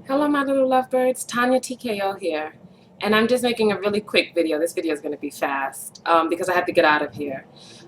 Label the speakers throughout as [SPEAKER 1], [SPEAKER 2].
[SPEAKER 1] Hello my little lovebirds, TonyaTko here, and I'm just making a really quick video. This video is going to be fast because I have to get out of here.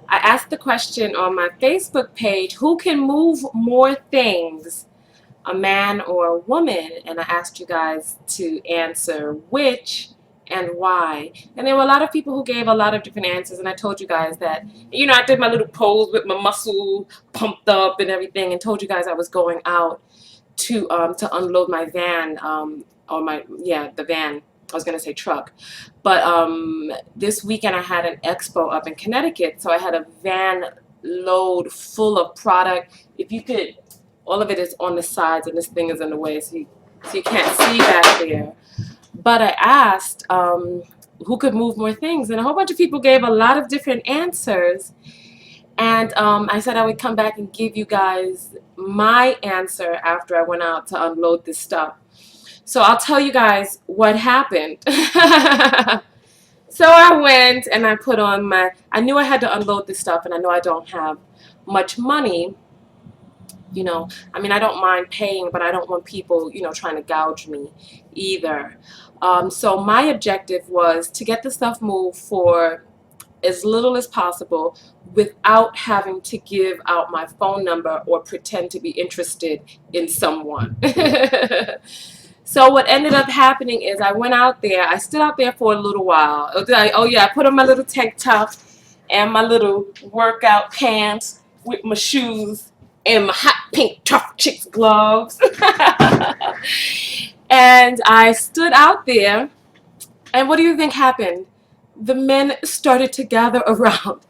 [SPEAKER 1] I asked the question on my Facebook page, who can move more things, a man or a woman? And I asked you guys to answer which and why. And there were a lot of people who gave a lot of different answers, and I told you guys that, I did my little pose with my muscle pumped up and everything, and told you guys I was going out to unload my van, or the van. I was gonna say truck, but this weekend I had an expo up in Connecticut, so I had a van load full of product. If you could, all of it is on the sides, and this thing is in the way, so you can't see back there. But I asked who could move more things, and a whole bunch of people gave a lot of different answers. And I said I would come back and give you guys my answer after I went out to unload this stuff. So I'll tell you guys what happened. So I went and I put on I knew I had to unload this stuff, and I know I don't have much money. I mean, I don't mind paying, but I don't want people, trying to gouge me either. So my objective was to get the stuff moved for as little as possible without having to give out my phone number or pretend to be interested in someone. So what ended up happening is I went out there. I stood out there for a little while. Oh yeah, I put on my little tank top and my little workout pants with my shoes and my hot pink tough chicks gloves. And I stood out there, and what do you think happened? The men started to gather around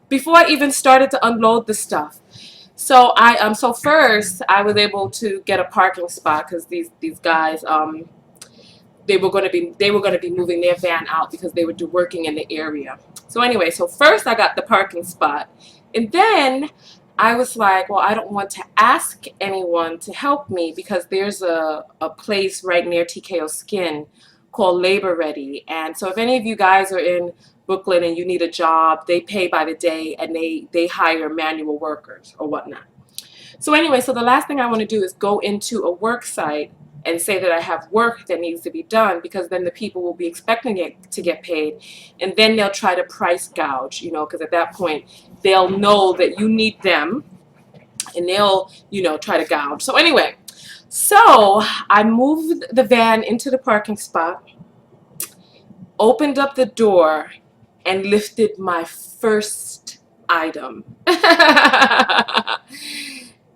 [SPEAKER 1] before I even started to unload the stuff. So so first I was able to get a parking spot because these guys they were going to be moving their van out because they were working in the area. So anyway, so first I got the parking spot, and then I was like, well, I don't want to ask anyone to help me because there's a place right near TKO Skin called Labor Ready. And so if any of you guys are in Brooklyn and you need a job, they pay by the day, and they hire manual workers or whatnot. So anyway, so the last thing I want to do is go into a work site and say that I have work that needs to be done, because then the people will be expecting it to get paid, and then they'll try to price gouge, because at that point they'll know that you need them, and they'll, try to gouge. So anyway, so I moved the van into the parking spot, opened up the door, and lifted my first item. And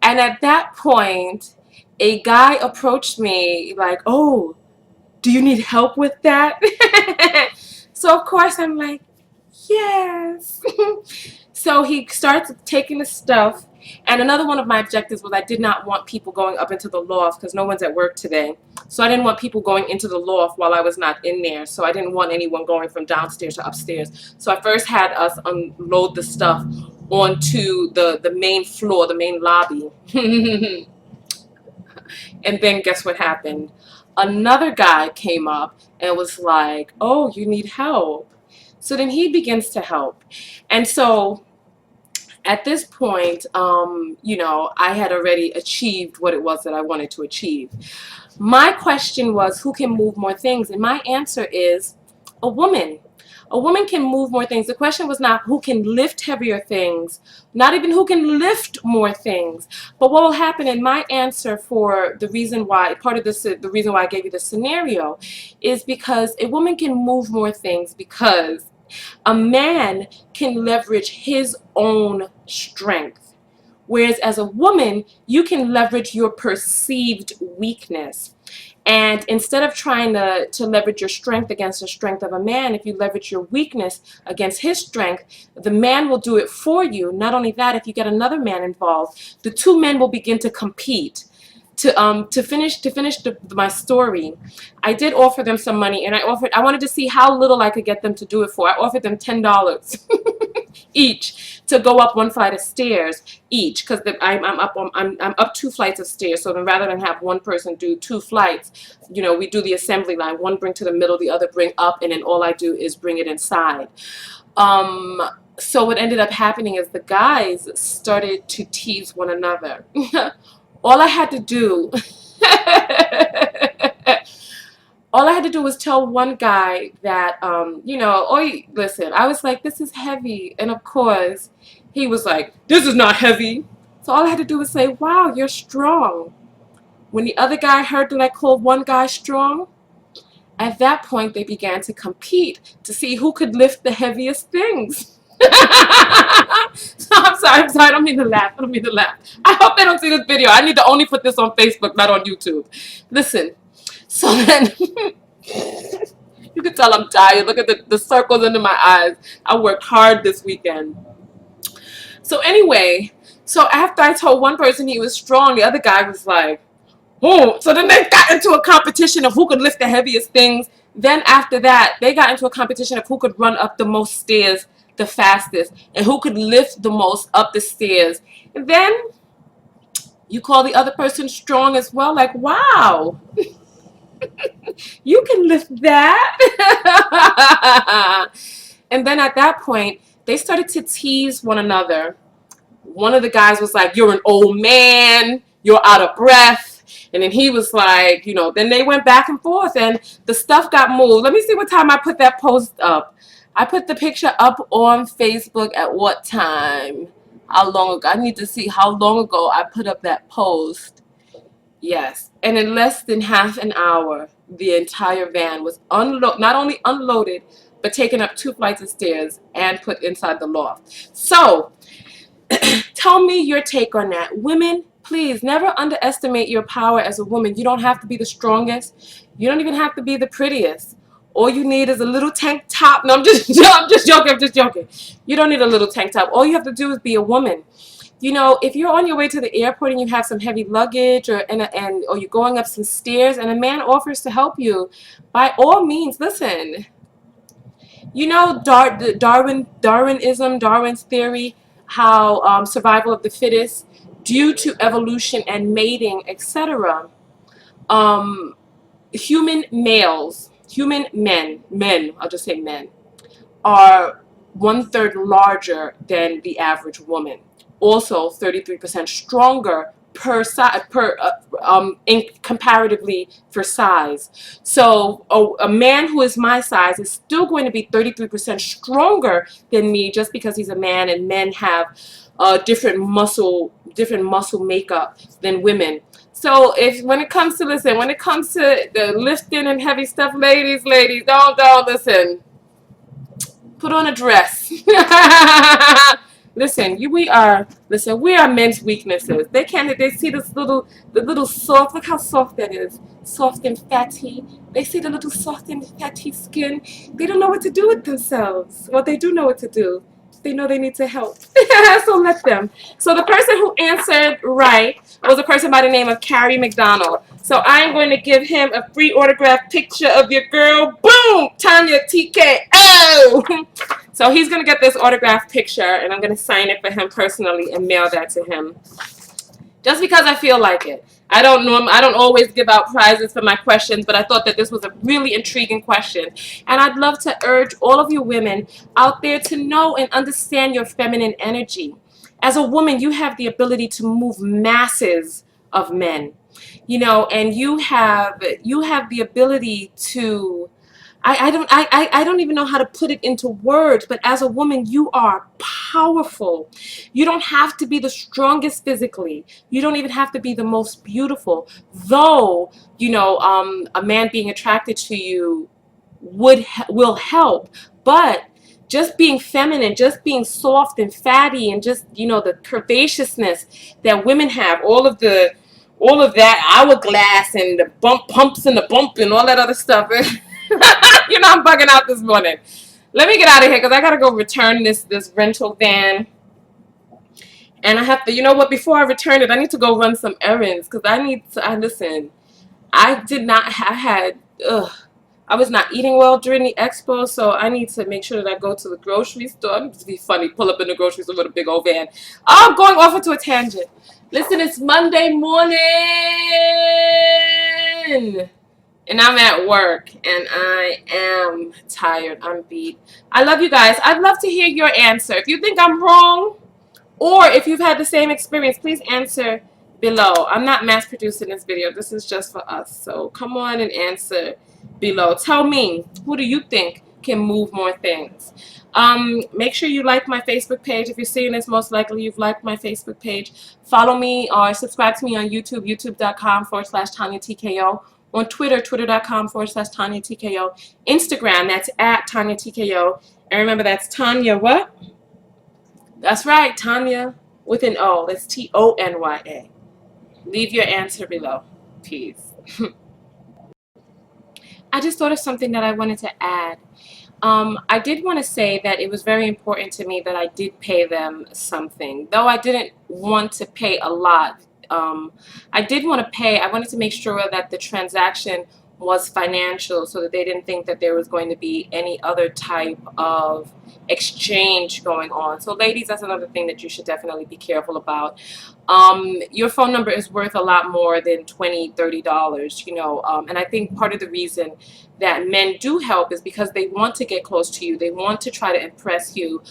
[SPEAKER 1] at that point, a guy approached me like, oh, do you need help with that? So of course I'm like, yes. So he starts taking the stuff. And another one of my objectives was I did not want people going up into the loft because no one's at work today. So I didn't want people going into the loft while I was not in there. So I didn't want anyone going from downstairs to upstairs. So I first had us unload the stuff onto the main floor, the main lobby. And then guess what happened? Another guy came up and was like, oh, you need help. So then he begins to help. And so at this point, I had already achieved what it was that I wanted to achieve. My question was, who can move more things? And my answer is a woman. A woman can move more things. The question was not who can lift heavier things, not even who can lift more things, but what will happen. In my answer for the reason why, part of this, the reason why I gave you the scenario is because a woman can move more things because a man can leverage his own strength. Whereas as a woman, you can leverage your perceived weakness. And instead of trying to leverage your strength against the strength of a man, if you leverage your weakness against his strength, the man will do it for you. Not only that, if you get another man involved, the two men will begin to compete. To finish my story, I did offer them some money, and I wanted to see how little I could get them to do it for. I offered them $10 each to go up one flight of stairs each, because I'm up 2 flights of stairs. So then rather than have one person do 2 flights, we do the assembly line. One bring to the middle, the other bring up, and then all I do is bring it inside. So what ended up happening is the guys started to tease one another. All I had to do to do was tell one guy that, listen, I was like, this is heavy. And of course, he was like, this is not heavy. So all I had to do was say, wow, you're strong. When the other guy heard that I called one guy strong, at that point, they began to compete to see who could lift the heaviest things. So I'm sorry, I don't mean to laugh. I hope they don't see this video. I need to only put this on Facebook, not on YouTube. Listen, so then, you can tell I'm tired. Look at the circles under my eyes. I worked hard this weekend. So anyway, so after I told one person he was strong, the other guy was like, oh. So then they got into a competition of who could lift the heaviest things. Then after that, they got into a competition of who could run up the most stairs the fastest and who could lift the most up the stairs. And then you call the other person strong as well. Like, wow, you can lift that. And then at that point, they started to tease one another. One of the guys was like, you're an old man, you're out of breath. And then he was like, then they went back and forth and the stuff got moved. Let me see what time I put that post up. I put the picture up on Facebook at what time? How long ago? I need to see how long ago I put up that post. Yes. And in less than half an hour, the entire van was not only unloaded, but taken up 2 flights of stairs and put inside the loft. So, tell me your take on that. Women, please never underestimate your power as a woman. You don't have to be the strongest. You don't even have to be the prettiest. All you need is a little tank top. No, I'm just joking. You don't need a little tank top. All you have to do is be a woman. If you're on your way to the airport and you have some heavy luggage or you're going up some stairs and a man offers to help you, by all means, listen. Darwinism, Darwin's theory, how survival of the fittest, due to evolution and mating, etc. Human men, I'll just say men, are 1/3 larger than the average woman. Also, 33% stronger comparatively for size. So a man who is my size is still going to be 33% stronger than me just because he's a man, and men have different muscle makeup than women. So when it comes to the lifting and heavy stuff, ladies, don't listen. Put on a dress. Listen, we are men's weaknesses. They see the little soft, look how soft that is. Soft and fatty. They see the little soft and fatty skin. They don't know what to do with themselves. Well, they do know what to do. They know they need to help. So let them. So the person who answered right was a person by the name of Carrie McDonald. So I'm going to give him a free autographed picture of your girl. Boom! TonyaTko. So he's going to get this autographed picture, and I'm going to sign it for him personally and mail that to him. Just because I feel like it. I don't always give out prizes for my questions, but I thought that this was a really intriguing question. And I'd love to urge all of you women out there to know and understand your feminine energy. As a woman, you have the ability to move masses of men. And you have the ability to I don't even know how to put it into words, but as a woman, you are powerful. You don't have to be the strongest physically. You don't even have to be the most beautiful. Though, a man being attracted to you will help, but just being feminine, just being soft and fatty, and just the curvaceousness that women have, all of that hourglass and the pumps and the bump and all that other stuff. I'm bugging out this morning. Let me get out of here because I gotta go return this rental van, and I have to. Before I return it, I need to go run some errands because I need to. Listen, I was not eating well during the expo, so I need to make sure that I go to the grocery store. It's be funny, pull up in the grocery store with a big old van. Oh, I'm going off into a tangent. Listen, it's Monday morning. And I'm at work, and I am tired. I'm beat. I love you guys. I'd love to hear your answer. If you think I'm wrong, or if you've had the same experience, please answer below. I'm not mass producing this video. This is just for us. So come on and answer below. Tell me, who do you think can move more things? Make sure you like my Facebook page. If you're seeing this, most likely you've liked my Facebook page. Follow me or subscribe to me on YouTube, youtube.com/TonyaTko. On Twitter, twitter.com/TonyaTko. Instagram, that's at TonyaTko. And remember, that's Tonya what? That's right, Tonya with an O. That's Tonya. Leave your answer below. Peace. I just thought of something that I wanted to add. I did want to say that it was very important to me that I did pay them something. Though I didn't want to pay a lot. I did want to pay. I wanted to make sure that the transaction was financial so that they didn't think that there was going to be any other type of exchange going on. So ladies, that's another thing that you should definitely be careful about. Your phone number is worth a lot more than $20-$30, you know, and I think part of the reason that men do help is because they want to get close to you. They want to try to impress you.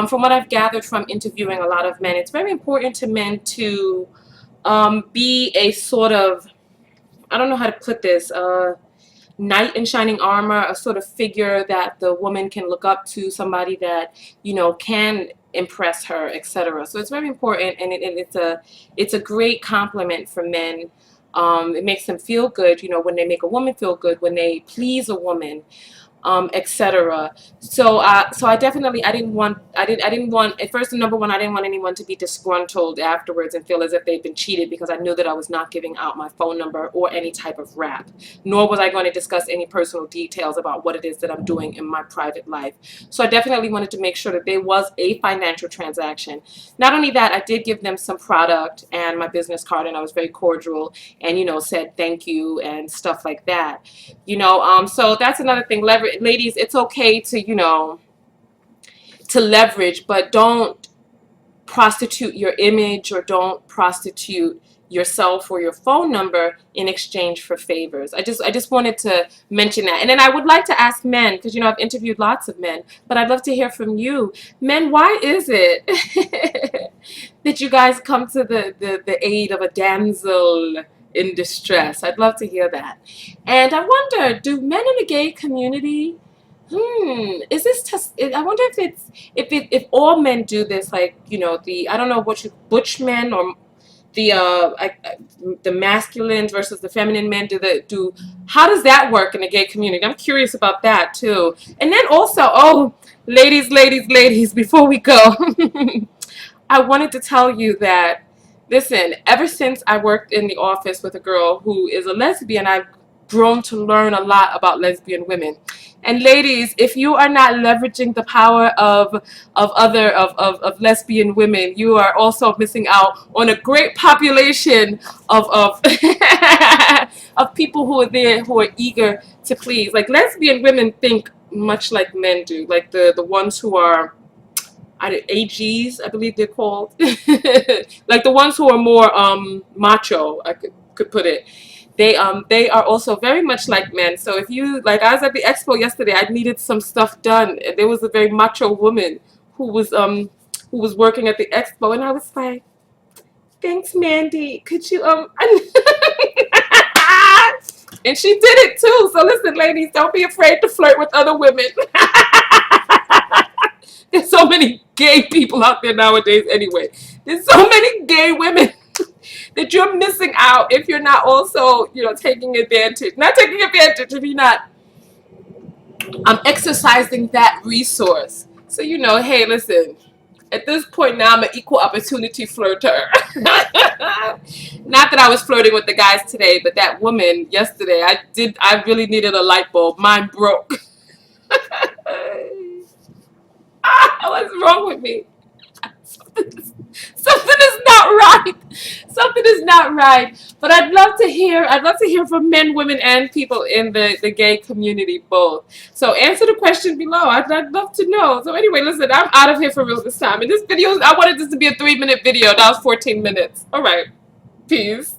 [SPEAKER 1] From what I've gathered from interviewing a lot of men, it's very important to men to be a sort of, I don't know how to put this, knight in shining armor, a sort of figure that the woman can look up to, somebody that, you know, can impress her, etc. So it's very important, and it's a great compliment for men. It makes them feel good, you know, when they make a woman feel good, when they please a woman, etc. So I definitely, I didn't want at first, number one, I didn't want anyone to be disgruntled afterwards and feel as if they'd been cheated, because I knew that I was not giving out my phone number or any type of rap, nor was I going to discuss any personal details about what it is that I'm doing in my private life. So I definitely wanted to make sure that there was a financial transaction. Not only that, I did give them some product and my business card, and I was very cordial and, you know, said thank you and stuff like that, you know. So that's another thing. Ladies, it's okay to, you know, to leverage, but don't prostitute your image, or don't prostitute yourself or your phone number in exchange for favors. I just wanted to mention that. And then I would like to ask men, because, you know, I've interviewed lots of men, but I'd love to hear from you. Men, why is it that you guys come to the aid of a damsel in distress? I'd love to hear that. And I wonder, do men in the gay community, is this just, I wonder if it's, if all men do this, like, you know, the, I don't know what you, butch men, or the masculine versus the feminine men, how does that work in the gay community? I'm curious about that too. And then also, oh, ladies, before we go, I wanted to tell you that, listen, ever since I worked in the office with a girl who is a lesbian, I've grown to learn a lot about lesbian women. And ladies, if you are not leveraging the power of lesbian women, you are also missing out on a great population of of people who are there, who are eager to please. Like, lesbian women think much like men do. Like the ones who are AGs, I believe they're called. Like the ones who are more macho, I could put it. They are also very much like men. So if you, like, I was at the expo yesterday, I needed some stuff done, and there was a very macho woman who was working at the expo, and I was like, thanks, Mandy, could you and she did it too. So listen, ladies, don't be afraid to flirt with other women. There's so many gay people out there nowadays anyway. There's so many gay women that you're missing out if you're not also, you know, taking advantage. Not taking advantage if you're not exercising that resource. So, you know, hey, listen, at this point now, I'm an equal opportunity flirter. Not that I was flirting with the guys today, but that woman yesterday, I really needed a light bulb. Mine broke. What's wrong with me? Something is not right. Something is not right. But I'd love to hear from men, women, and people in the gay community both. So answer the question below. I'd love to know. So anyway, listen, I'm out of here for real this time. And this video, I wanted this to be a 3-minute video. That was 14 minutes. All right. Peace.